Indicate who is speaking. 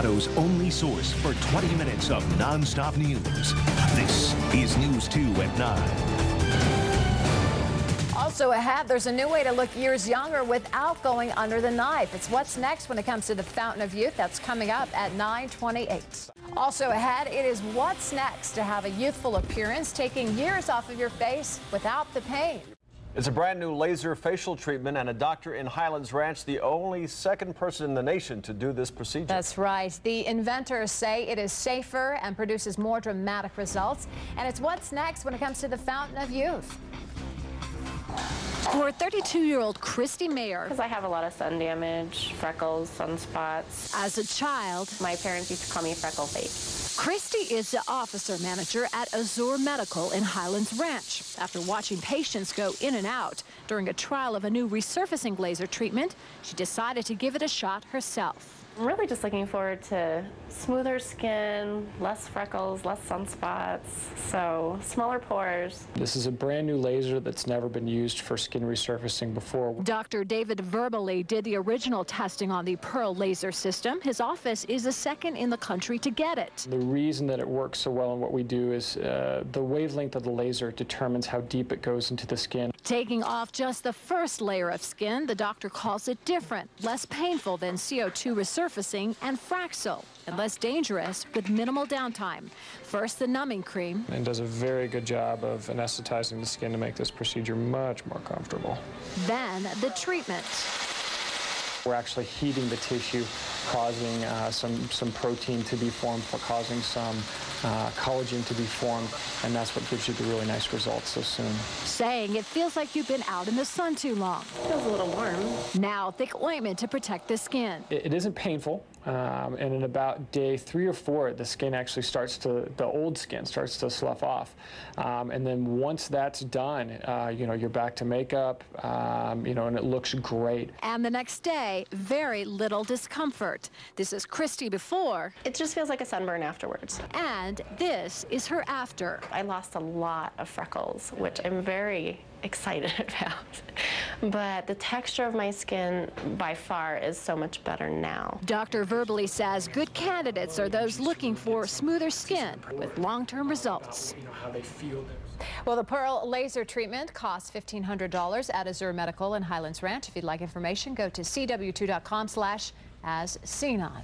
Speaker 1: Colorado's only source for 20 minutes of nonstop news. This is News 2 at 9.
Speaker 2: Also ahead, there's a new way to look years younger without going under the knife. It's what's next when it comes to the Fountain of Youth. That's coming up at 9:28. Also ahead, it is what's next to have a youthful appearance, taking years off of your face without the pain.
Speaker 3: It's a brand new laser facial treatment, and a doctor in Highlands Ranch, the only second person in the nation to do this procedure.
Speaker 2: That's right. The inventors say it is safer and produces more dramatic results. And it's what's next when it comes to the Fountain of Youth.
Speaker 4: For 32-year-old Christy Mayer,
Speaker 5: because I have a lot of sun damage, freckles, sunspots.
Speaker 4: As a child,
Speaker 5: my parents used to call me Freckle Face.
Speaker 4: Christy is the officer manager at Azure Medical in Highlands Ranch. After watching patients go in and out during a trial of a new resurfacing laser treatment, she decided to give it a shot herself.
Speaker 5: I'm really just looking forward to smoother skin, less freckles, less sunspots, so smaller pores.
Speaker 6: This is a brand new laser that's never been used for skin resurfacing before.
Speaker 4: Dr. David Verebelyi did the original testing on the Pearl laser system. His office is the second in the country to get it.
Speaker 6: The reason that it works so well and what we do is the wavelength of the laser determines how deep it goes into the skin.
Speaker 4: Taking off just the first layer of skin, the doctor calls it different, less painful than CO2 resurfacing and Fraxel, and less dangerous with minimal downtime. First, the numbing cream.
Speaker 6: And does a very good job of anesthetizing the skin to make this procedure much more comfortable.
Speaker 4: Then the treatment.
Speaker 6: We're actually heating the tissue, causing some protein to be formed, causing some collagen to be formed, and that's what gives you the really nice results so soon.
Speaker 4: Saying it feels like you've been out in the sun too long.
Speaker 5: Feels a little warm.
Speaker 4: Now thick ointment to protect the skin.
Speaker 6: It isn't painful, and in about day 3 or 4, the skin actually the old skin starts to slough off. And then once that's done, you're back to makeup, and it looks great.
Speaker 4: And the next day, very little discomfort. This is Christy before.
Speaker 5: It just feels like a sunburn afterwards.
Speaker 4: And this is her after.
Speaker 5: I lost a lot of freckles, which I'm very excited about. But the texture of my skin by far is so much better now.
Speaker 4: Dr. Verebelyi says good candidates are those looking for smoother skin with long-term results.
Speaker 2: Well, the Pearl laser treatment costs $1,500 at Azure Medical in Highlands Ranch. If you'd like information, go to cw2.com/as-seen on.